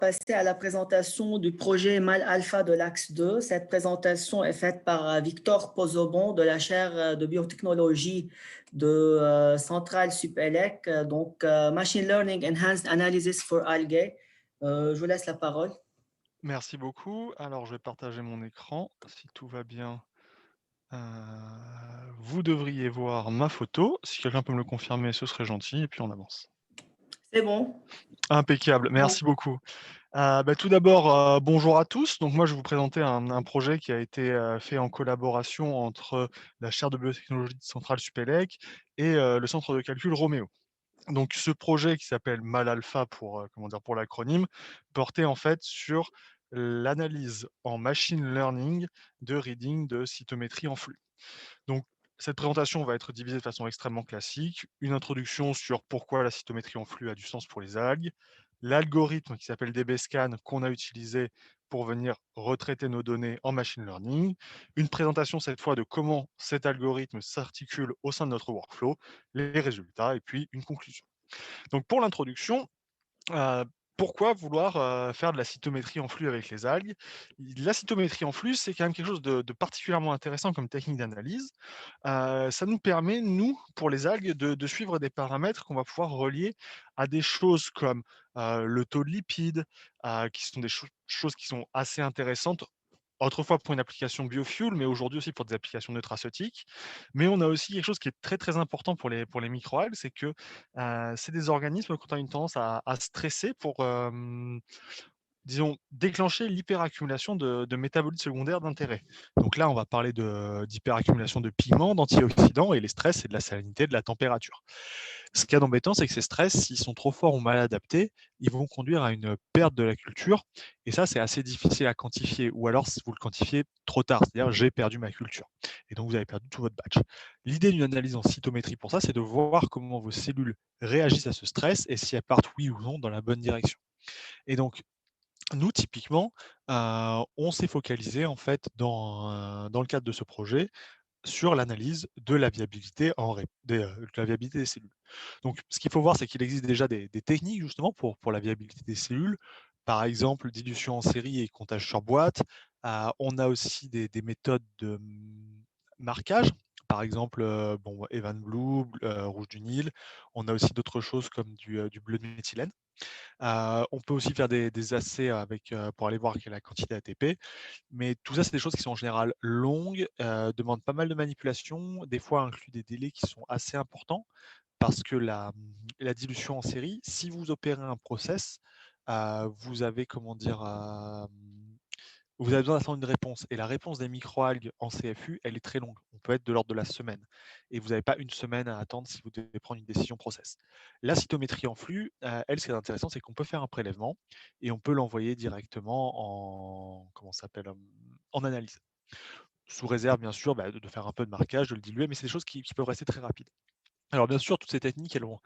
passer à la présentation du projet MAL Alpha de l'Axe 2. Cette présentation est faite par Victor Pozobon de la chaire de biotechnologie de Centrale Supélec, Machine Learning Enhanced Analysis for Algae. Je vous laisse la parole. Merci beaucoup. Alors, je vais partager mon écran. Si tout va bien, euh, vous devriez voir ma photo. Si quelqu'un peut me le confirmer, ce serait gentil. Et puis, on avance. C'est bon? Impeccable. Merci beaucoup. Tout d'abord, bonjour à tous. Donc, moi, je vais vous présenter un projet qui a été fait en collaboration entre la chaire de biotechnologie de Centrale Supélec et le centre de calcul Roméo. Donc, ce projet qui s'appelle MALALPHA pour l'acronyme, portait en fait sur l'analyse en machine learning de reading de cytométrie en flux. Donc, cette présentation va être divisée de façon extrêmement classique. Une introduction sur pourquoi la cytométrie en flux a du sens pour les algues, l'algorithme qui s'appelle DBSCAN qu'on a utilisé pour venir retraiter nos données en machine learning, une présentation cette fois de comment cet algorithme s'articule au sein de notre workflow, les résultats et puis une conclusion. Donc pour l'introduction, pourquoi vouloir faire de la cytométrie en flux avec les algues? La cytométrie en flux, c'est quand même quelque chose de particulièrement intéressant comme technique d'analyse. Ça nous permet, nous, pour les algues, de suivre des paramètres qu'on va pouvoir relier à des choses comme le taux de lipides, qui sont des choses qui sont assez intéressantes autrefois pour une application biofuel, mais aujourd'hui aussi pour des applications nutraceutiques. Mais on a aussi quelque chose qui est très très important pour les microalgues, c'est que c'est des organismes qui ont une tendance à stresser pour, disons, déclencher l'hyperaccumulation de métabolites secondaires d'intérêt. Donc là, on va parler d'hyperaccumulation de pigments, d'antioxydants, et les stress, c'est de la salinité, de la température. Ce qu'il y a d'embêtant, c'est que ces stress, s'ils sont trop forts ou mal adaptés, ils vont conduire à une perte de la culture. Et ça, c'est assez difficile à quantifier. Ou alors, si vous le quantifiez trop tard, c'est-à-dire j'ai perdu ma culture. Et donc, vous avez perdu tout votre batch. L'idée d'une analyse en cytométrie pour ça, c'est de voir comment vos cellules réagissent à ce stress et si elles partent oui ou non dans la bonne direction. Et donc, nous, typiquement, on s'est focalisé en fait dans le cadre de ce projet sur l'analyse de la viabilité de la viabilité des cellules. Donc, ce qu'il faut voir, c'est qu'il existe déjà des techniques justement pour la viabilité des cellules. Par exemple, dilution en série et comptage sur boîte. On a aussi des méthodes de marquage. Par exemple, Evan Blue, rouge du Nil. On a aussi d'autres choses comme du bleu de méthylène. On peut aussi faire des assais pour aller voir quelle est la quantité ATP. Mais tout ça, c'est des choses qui sont en général longues, demandent pas mal de manipulation, des fois incluent des délais qui sont assez importants, parce que la dilution en série, si vous opérez un process, vous avez, comment dire, vous avez besoin d'attendre une réponse. Et la réponse des microalgues en CFU, elle est très longue. On peut être de l'ordre de la semaine. Et vous n'avez pas une semaine à attendre si vous devez prendre une décision process. La cytométrie en flux, elle, ce qui est intéressant, c'est qu'on peut faire un prélèvement et on peut l'envoyer directement en analyse. Sous réserve, bien sûr, de faire un peu de marquage, de le diluer, mais c'est des choses qui peuvent rester très rapides. Alors bien sûr, toutes ces techniques, elles ont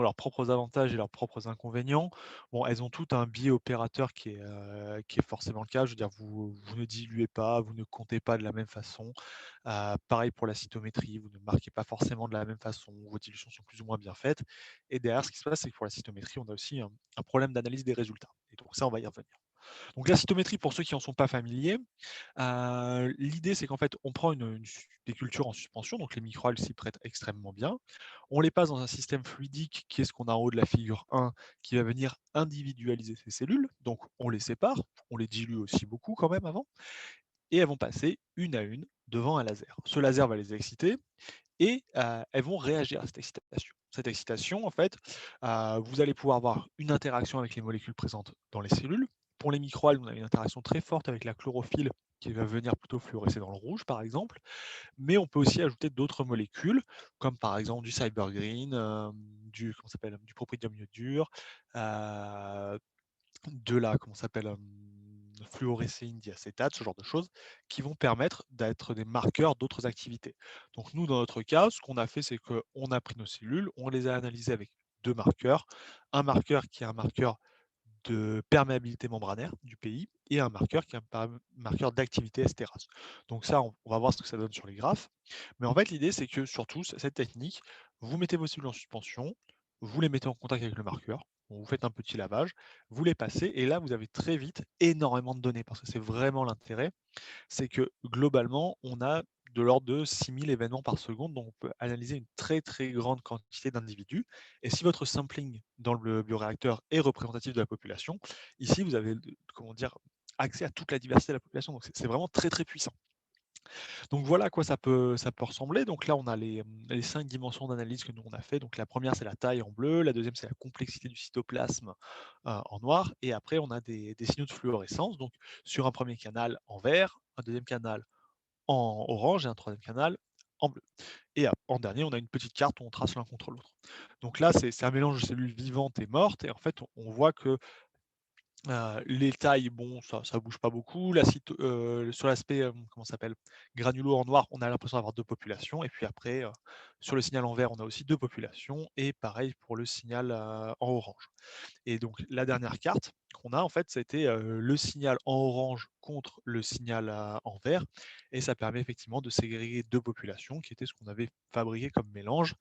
leurs propres avantages et leurs propres inconvénients. Bon, elles ont toutes un biais opérateur qui est forcément le cas. Je veux dire, vous ne diluez pas, vous ne comptez pas de la même façon. Pareil pour la cytométrie, vous ne marquez pas forcément de la même façon. Vos dilutions sont plus ou moins bien faites. Et derrière, ce qui se passe, c'est que pour la cytométrie, on a aussi un problème d'analyse des résultats. Et donc ça, on va y revenir. Donc la cytométrie, pour ceux qui n'en sont pas familiers, l'idée c'est qu'en fait on prend des cultures en suspension, donc les microalgues s'y prêtent extrêmement bien. On les passe dans un système fluidique qui est ce qu'on a en haut de la figure 1, qui va venir individualiser ces cellules. Donc on les sépare, on les dilue aussi beaucoup quand même avant, et elles vont passer une à une devant un laser. Ce laser va les exciter et elles vont réagir à cette excitation. Cette excitation, en fait, vous allez pouvoir avoir une interaction avec les molécules présentes dans les cellules. Pour les microalgues, on a une interaction très forte avec la chlorophylle qui va venir plutôt fluorescer dans le rouge, par exemple. Mais on peut aussi ajouter d'autres molécules, comme par exemple du cybergreen, du propridium dur, de la, fluorescéine diacétate, ce genre de choses, qui vont permettre d'être des marqueurs d'autres activités. Donc nous, dans notre cas, ce qu'on a fait, c'est qu'on a pris nos cellules, on les a analysées avec deux marqueurs. Un marqueur qui est un marqueur de perméabilité membranaire du pays et un marqueur qui est un marqueur d'activité estérase. Donc ça, on va voir ce que ça donne sur les graphes. Mais en fait, l'idée, c'est que surtout, cette technique, vous mettez vos cellules en suspension, vous les mettez en contact avec le marqueur, Bon, vous faites un petit lavage, vous les passez et là, vous avez très vite énormément de données parce que c'est vraiment l'intérêt. C'est que globalement, on a de l'ordre de 6 000 événements par seconde, donc on peut analyser une très très grande quantité d'individus. Et si votre sampling dans le bioréacteur est représentatif de la population, ici vous avez comment dire, accès à toute la diversité de la population. Donc c'est vraiment très très puissant. Donc voilà à quoi ça peut ressembler. Donc là, on a les 5 dimensions d'analyse que nous on a fait. Donc la première, c'est la taille en bleu, la deuxième, c'est la complexité du cytoplasme en noir, et après, on a des signaux de fluorescence. Donc sur un premier canal en vert, un deuxième canal en orange et un troisième canal en bleu. Et en dernier, on a une petite carte où on trace l'un contre l'autre. Donc là, c'est un mélange de cellules vivantes et mortes, et en fait, on voit que les tailles, bon, ça bouge pas beaucoup. Sur l'aspect, comment ça s'appelle? Granulo en noir, on a l'impression d'avoir 2 populations et puis après, sur le signal en vert, on a aussi 2 populations et pareil pour le signal, en orange. Et donc la dernière carte qu'on a en fait, c'était, le signal en orange contre le signal, en vert, et ça permet effectivement de ségréguer 2 populations qui étaient ce qu'on avait fabriqué comme mélange.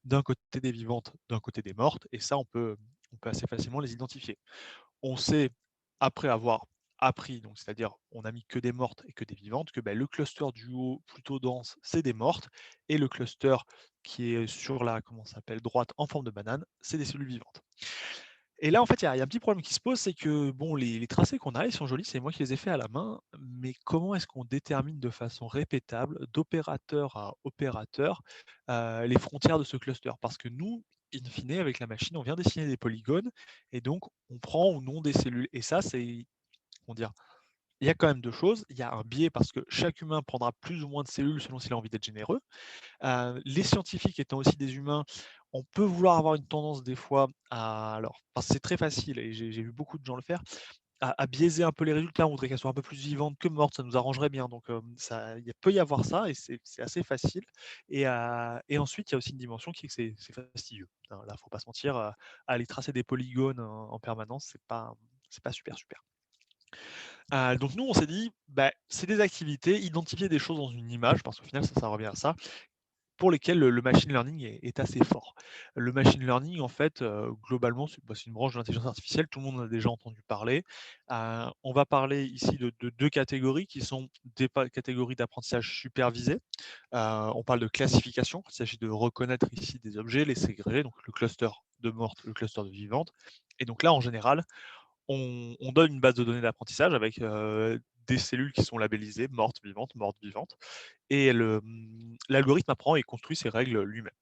D'un côté des vivantes, d'un côté des mortes, et ça on peut assez facilement les identifier. On sait, après avoir appris, donc c'est-à-dire on a mis que des mortes et que des vivantes, que le cluster du haut plutôt dense, c'est des mortes, et le cluster qui est sur la, comment ça s'appelle, droite en forme de banane, c'est des cellules vivantes. Et là, en fait, il y a un petit problème qui se pose, c'est que bon, les tracés qu'on a, ils sont jolis, c'est moi qui les ai faits à la main, mais comment est-ce qu'on détermine de façon répétable, d'opérateur à opérateur, les frontières de ce cluster? Parce que nous, in fine, avec la machine, on vient dessiner des polygones, et donc on prend ou non des cellules. Et ça, c'est, comment dire, il y a quand même deux choses. Il y a un biais parce que chaque humain prendra plus ou moins de cellules selon s'il a envie d'être généreux. Les scientifiques étant aussi des humains, on peut vouloir avoir une tendance des fois à, alors, parce que c'est très facile et j'ai vu beaucoup de gens le faire, à biaiser un peu les résultats. On voudrait qu'elles soient un peu plus vivantes que mortes, ça nous arrangerait bien. Donc ça, il peut y avoir ça et c'est assez facile. Et ensuite, il y a aussi une dimension qui est que c'est fastidieux. Hein, là, faut pas se mentir, aller tracer des polygones en permanence, c'est pas super super. Donc nous, on s'est dit, c'est des activités, identifier des choses dans une image, parce qu'au final, ça revient à ça, pour lesquels le machine learning est assez fort. Le machine learning, en fait, globalement, c'est une branche de l'intelligence artificielle, tout le monde en a déjà entendu parler. On va parler ici de 2 catégories qui sont des catégories d'apprentissage supervisé. On parle de classification, il s'agit de reconnaître ici des objets, les ségréger, donc le cluster de mortes, le cluster de vivantes. Et donc là, en général, on donne une base de données d'apprentissage avec des cellules qui sont labellisées mortes, vivantes, mortes, vivantes, et l'algorithme apprend et construit ses règles lui-même.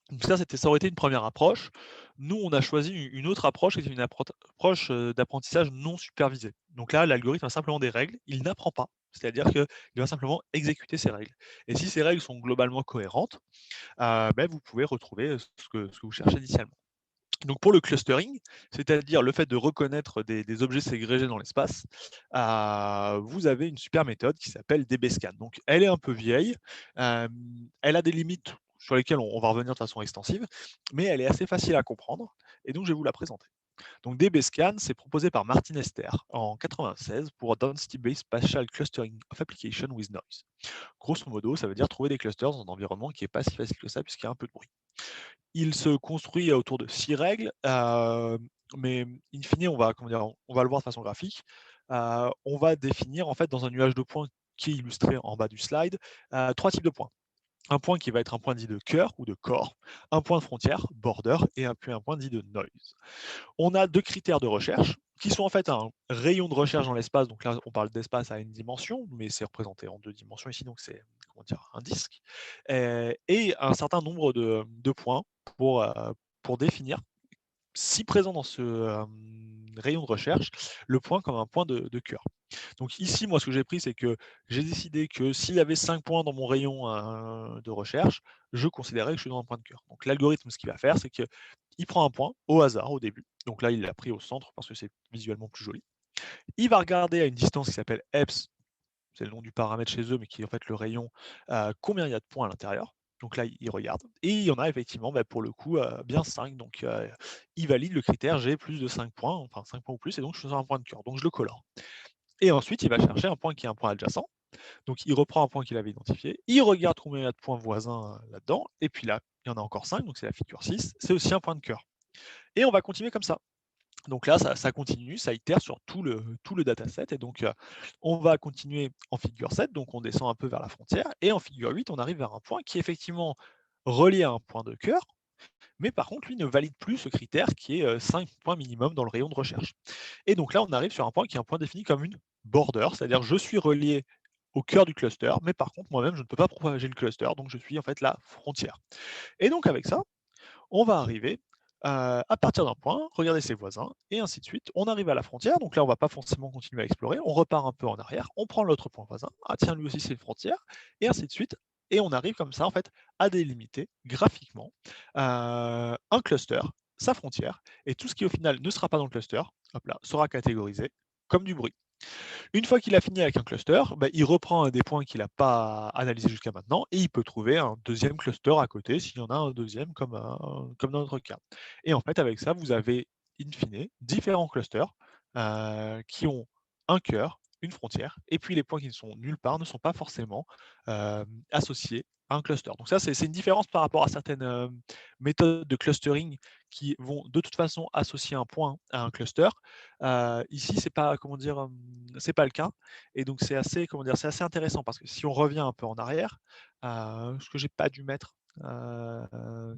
Donc ça aurait été une première approche. Nous, on a choisi une autre approche, qui est une approche d'apprentissage non supervisé. Donc là, l'algorithme a simplement des règles, il n'apprend pas. C'est-à-dire qu'il va simplement exécuter ces règles. Et si ces règles sont globalement cohérentes, vous pouvez retrouver ce que vous cherchez initialement. Donc pour le clustering, c'est-à-dire le fait de reconnaître des objets ségrégés dans l'espace, vous avez une super méthode qui s'appelle DBSCAN. Donc elle est un peu vieille, elle a des limites sur lesquelles on va revenir de façon extensive, mais elle est assez facile à comprendre, et donc je vais vous la présenter. Donc DBSCAN, c'est proposé par Martin Ester en 96 pour Density-Based Spatial Clustering of Application with Noise. Grosso modo, ça veut dire trouver des clusters dans un environnement qui n'est pas si facile que ça puisqu'il y a un peu de bruit. Il se construit autour de 6 règles, mais in fine, on va le voir de façon graphique. On va définir en fait dans un nuage de points qui est illustré en bas du slide, 3 types de points. Un point qui va être un point dit de cœur ou de core, un point de frontière, border, et puis un point dit de noise. On a 2 critères de recherche qui sont en fait un rayon de recherche dans l'espace. Donc là, on parle d'espace à une dimension, mais c'est représenté en 2 dimensions ici, donc c'est, comment dire, un disque. Et un certain nombre de points pour définir, si présent dans ce rayon de recherche, le point comme un point de cœur. Donc ici, moi, ce que j'ai pris, c'est que j'ai décidé que s'il y avait 5 points dans mon rayon de recherche, je considérais que je suis dans un point de cœur. Donc l'algorithme, ce qu'il va faire, c'est qu'il prend un point au hasard au début. Donc là, il l'a pris au centre parce que c'est visuellement plus joli. Il va regarder à une distance qui s'appelle EPS, c'est le nom du paramètre chez eux, mais qui est en fait le rayon, combien il y a de points à l'intérieur. Donc là, il regarde. Et il y en a effectivement, pour le coup, bien 5. Donc il valide le critère, j'ai plus de 5 points, enfin 5 points ou plus, et donc je suis sur un point de cœur. Donc je le colore. Et ensuite, il va chercher un point qui est un point adjacent. Donc il reprend un point qu'il avait identifié, il regarde combien il y a de points voisins là-dedans, et puis là, il y en a encore 5, donc c'est la figure 6, c'est aussi un point de cœur. Et on va continuer comme ça. Donc là, ça continue, ça itère sur tout le dataset et donc on va continuer en figure 7, donc on descend un peu vers la frontière et en figure 8, on arrive vers un point qui est effectivement relié à un point de cœur, mais par contre, lui ne valide plus ce critère qui est 5 points minimum dans le rayon de recherche. Et donc là, on arrive sur un point qui est un point défini comme une border, c'est-à-dire je suis relié au cœur du cluster, mais par contre, moi-même, je ne peux pas propager le cluster, donc je suis en fait la frontière. Et donc avec ça, on va arriver à partir d'un point, regarder ses voisins, et ainsi de suite. On arrive à la frontière, donc là, on ne va pas forcément continuer à explorer. On repart un peu en arrière, on prend l'autre point voisin. Ah tiens, lui aussi, c'est une frontière, et ainsi de suite. Et on arrive comme ça, en fait, à délimiter graphiquement un cluster, sa frontière, et tout ce qui, au final, ne sera pas dans le cluster, hop là, sera catégorisé comme du bruit. Une fois qu'il a fini avec un cluster, bah, il reprend un des points qu'il n'a pas analysé jusqu'à maintenant et il peut trouver un deuxième cluster à côté s'il y en a un deuxième comme dans notre cas. Et en fait, avec ça, vous avez in fine différents clusters qui ont un cœur, une frontière, et puis les points qui ne sont nulle part ne sont pas forcément associés à un cluster. Donc ça, c'est une différence par rapport à certaines méthodes de clustering qui vont de toute façon associer un point à un cluster. Ici, c'est pas, comment dire, c'est pas le cas. Et donc, c'est assez, comment dire, c'est assez intéressant parce que si on revient un peu en arrière, ce que j'ai pas dû mettre,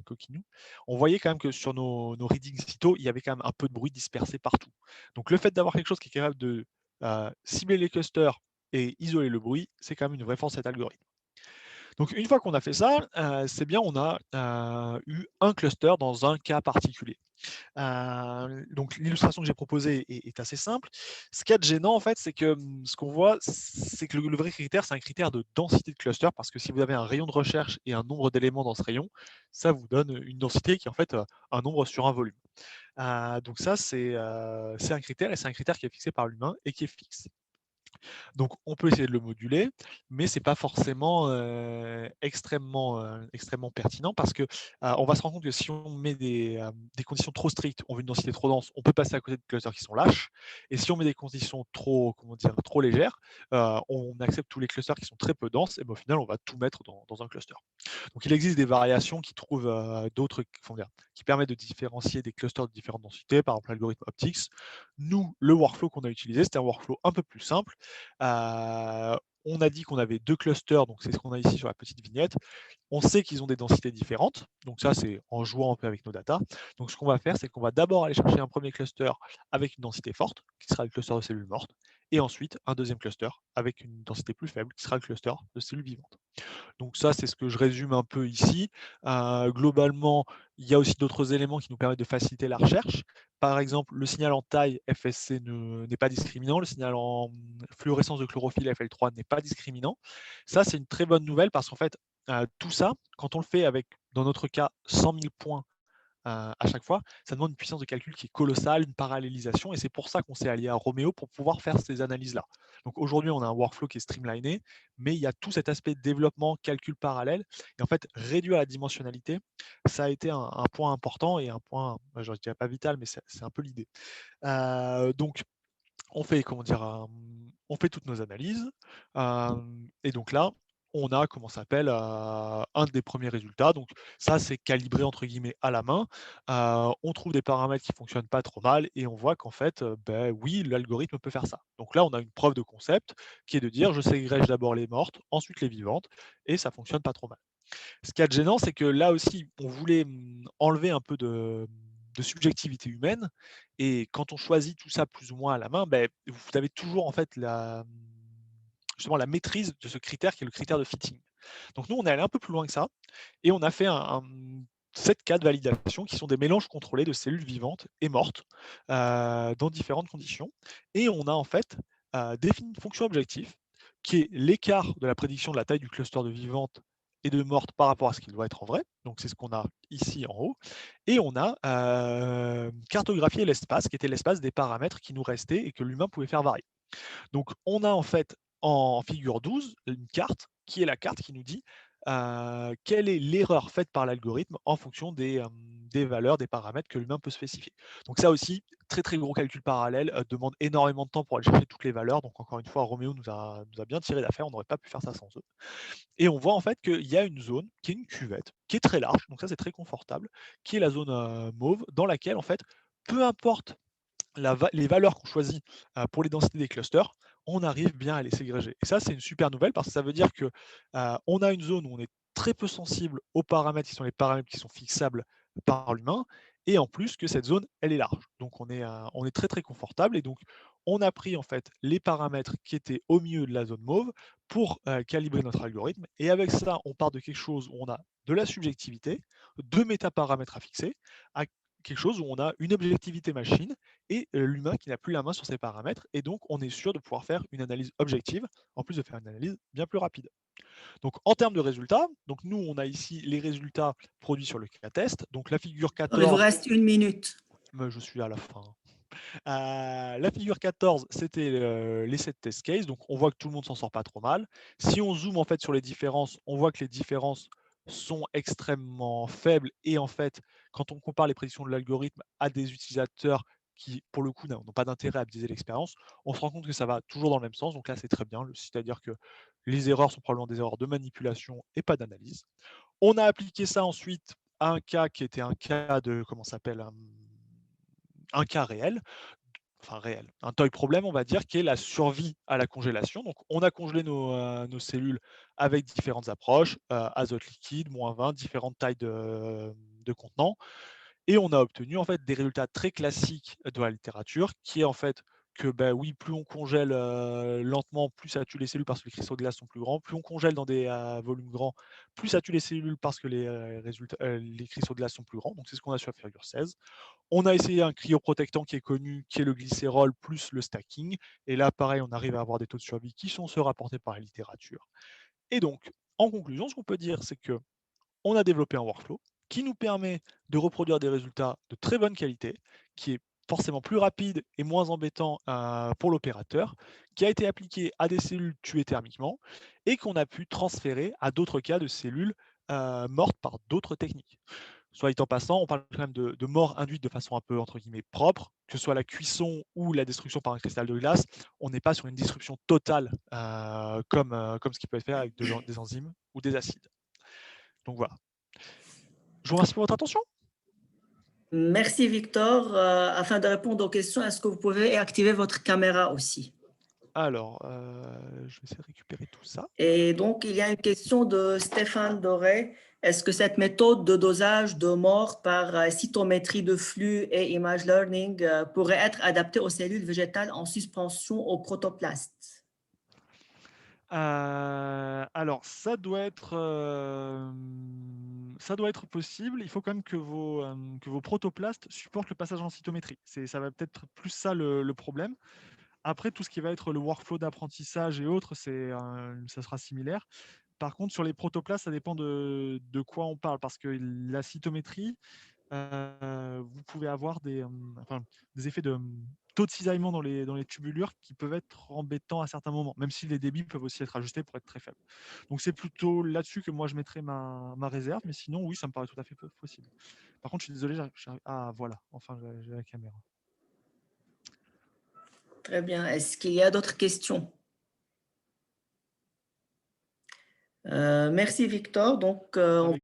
Coquinou, on voyait quand même que sur nos readings CITO, il y avait quand même un peu de bruit dispersé partout. Donc, le fait d'avoir quelque chose qui est capable de cibler les clusters et isoler le bruit, c'est quand même une vraie force cet algorithme. Donc, une fois qu'on a fait ça, c'est bien, on a eu un cluster dans un cas particulier. Donc l'illustration que j'ai proposée est assez simple. Ce qu'il y a de gênant, en fait, c'est que ce qu'on voit, c'est que le vrai critère, c'est un critère de densité de cluster, parce que si vous avez un rayon de recherche et un nombre d'éléments dans ce rayon, ça vous donne une densité qui est en fait un nombre sur un volume. Donc ça, c'est un critère, et c'est un critère qui est fixé par l'humain et qui est fixe. Donc on peut essayer de le moduler, mais c'est pas forcément extrêmement pertinent parce que on va se rendre compte que si on met des conditions trop strictes, on veut une densité trop dense, on peut passer à côté de clusters qui sont lâches. Et si on met des conditions trop, comment dire, trop légères, on accepte tous les clusters qui sont très peu denses, et ben, au final on va tout mettre dans un cluster. Donc il existe des variations qui trouvent qui permettent de différencier des clusters de différentes densités, par exemple l'algorithme Optics. Nous, le workflow qu'on a utilisé, c'était un workflow un peu plus simple. On a dit qu'on avait 2 clusters, donc c'est ce qu'on a ici sur la petite vignette. On sait qu'ils ont des densités différentes, donc ça c'est en jouant un peu avec nos datas. Donc ce qu'on va faire, c'est qu'on va d'abord aller chercher un premier cluster avec une densité forte, qui sera le cluster de cellules mortes, et ensuite un deuxième cluster avec une densité plus faible, qui sera le cluster de cellules vivantes. Donc ça, c'est ce que je résume un peu ici. Globalement, il y a aussi d'autres éléments qui nous permettent de faciliter la recherche. Par exemple, le signal en taille FSC n'est pas discriminant, le signal en fluorescence de chlorophylle FL3 n'est pas discriminant. Ça, c'est une très bonne nouvelle parce qu'en fait, tout ça, quand on le fait avec, dans notre cas, 100 000 points à chaque fois, ça demande une puissance de calcul qui est colossale, une parallélisation, et c'est pour ça qu'on s'est allié à Romeo pour pouvoir faire ces analyses-là. Donc aujourd'hui, on a un workflow qui est streamliné, mais il y a tout cet aspect de développement, calcul parallèle, et en fait, réduire la dimensionnalité, ça a été un point important et un point, je ne dirais pas vital, mais c'est un peu l'idée. Donc, on fait, comment dire, on fait toutes nos analyses, et donc là, on a, comment ça s'appelle, un des premiers résultats. Donc ça, c'est calibré entre guillemets à la main. On trouve des paramètres qui fonctionnent pas trop mal et on voit qu'en fait, oui, l'algorithme peut faire ça. Donc là, on a une preuve de concept qui est de dire je ségrège d'abord les mortes, ensuite les vivantes, et ça fonctionne pas trop mal. Ce qui est gênant, c'est que là aussi, on voulait enlever un peu de subjectivité humaine. Et quand on choisit tout ça plus ou moins à la main, vous avez toujours en fait justement la maîtrise de ce critère qui est le critère de fitting. Donc nous, on est allé un peu plus loin que ça et on a fait 7 cas de validation qui sont des mélanges contrôlés de cellules vivantes et mortes dans différentes conditions. Et on a en fait défini une fonction objective qui est l'écart de la prédiction de la taille du cluster de vivantes et de mortes par rapport à ce qu'il doit être en vrai. Donc c'est ce qu'on a ici en haut. Et on a cartographié l'espace, qui était l'espace des paramètres qui nous restaient et que l'humain pouvait faire varier. Donc on a en fait en figure 12 une carte qui est la carte qui nous dit quelle est l'erreur faite par l'algorithme en fonction des valeurs, des paramètres que l'humain peut spécifier. Donc ça aussi, très très gros calcul parallèle, demande énormément de temps pour aller chercher toutes les valeurs. Donc encore une fois, Roméo nous a bien tiré d'affaire, on n'aurait pas pu faire ça sans eux. Et on voit en fait qu'il y a une zone qui est une cuvette, qui est très large, donc ça c'est très confortable, qui est la zone mauve, dans laquelle en fait, peu importe les valeurs qu'on choisit pour les densités des clusters, on arrive bien à les ségréger. Et ça, c'est une super nouvelle parce que ça veut dire que on a une zone où on est très peu sensible aux paramètres qui sont les paramètres qui sont fixables par l'humain, et en plus que cette zone, elle est large. Donc on est très très confortable, et donc on a pris en fait les paramètres qui étaient au milieu de la zone mauve pour calibrer notre algorithme. Et avec ça, on part de quelque chose où on a de la subjectivité, deux métaparamètres à fixer, à quelque chose où on a une objectivité machine et l'humain qui n'a plus la main sur ces paramètres. Et donc, on est sûr de pouvoir faire une analyse objective, en plus de faire une analyse bien plus rapide. Donc, en termes de résultats, donc nous, on a ici les résultats produits sur le cas test. Donc, la figure Il vous 14, reste 1 minute. je suis à la fin. La figure 14, c'était les 7 test cases. Donc, on voit que tout le monde s'en sort pas trop mal. Si on zoome en fait sur les différences, on voit que les différences sont extrêmement faibles. Et en fait, quand on compare les prédictions de l'algorithme à des utilisateurs qui, pour le coup, n'ont pas d'intérêt à biaiser l'expérience, on se rend compte que ça va toujours dans le même sens. Donc là, c'est très bien. C'est-à-dire que les erreurs sont probablement des erreurs de manipulation et pas d'analyse. On a appliqué ça ensuite à un cas qui était un cas de, comment ça s'appelle, un cas réel, enfin réel, un toy problème, on va dire, qui est la survie à la congélation. Donc, on a congelé nos cellules avec différentes approches, azote liquide, -20, différentes tailles de contenants. Et on a obtenu en fait des résultats très classiques de la littérature, qui est en fait que bah, oui, plus on congèle lentement, plus ça tue les cellules parce que les cristaux de glace sont plus grands. Plus on congèle dans des volumes grands, plus ça tue les cellules parce que les cristaux de glace sont plus grands. Donc c'est ce qu'on a sur la figure 16. On a essayé un cryoprotectant qui est connu, qui est le glycérol plus le stacking. Et là, pareil, on arrive à avoir des taux de survie qui sont ceux rapportés par la littérature. Et donc, en conclusion, ce qu'on peut dire, c'est que on a développé un workflow qui nous permet de reproduire des résultats de très bonne qualité, qui est forcément plus rapide et moins embêtant pour l'opérateur, qui a été appliqué à des cellules tuées thermiquement et qu'on a pu transférer à d'autres cas de cellules mortes par d'autres techniques. Soit dit en passant, on parle quand même de mort induite de façon un peu entre guillemets propre, que ce soit la cuisson ou la destruction par un cristal de glace. On n'est pas sur une destruction totale comme ce qui peut être fait avec des enzymes ou des acides. Donc voilà. Je vous remercie pour votre attention. Merci Victor. Afin de répondre aux questions, est-ce que vous pouvez activer votre caméra aussi? Alors, je vais essayer de récupérer tout ça. Et donc, il y a une question de Stéphane Doré. Est-ce que cette méthode de dosage de mort par cytométrie de flux et image learning pourrait être adaptée aux cellules végétales en suspension au protoplastes? Alors, ça doit être possible. Il faut quand même que vos protoplastes supportent le passage en cytométrie. Ça va peut-être plus ça le problème. Après, tout ce qui va être le workflow d'apprentissage et autres, ça sera similaire. Par contre, sur les protoplastes, ça dépend de quoi on parle, parce que la cytométrie, vous pouvez avoir des effets de taux de cisaillement dans les tubulures qui peuvent être embêtants à certains moments, même si les débits peuvent aussi être ajustés pour être très faibles. Donc c'est plutôt là-dessus que moi je mettrais ma réserve, mais sinon oui, ça me paraît tout à fait possible. Par contre, je suis désolé, ah voilà, enfin j'ai la caméra. Très bien. Est-ce qu'il y a d'autres questions? Merci Victor. Donc, Avec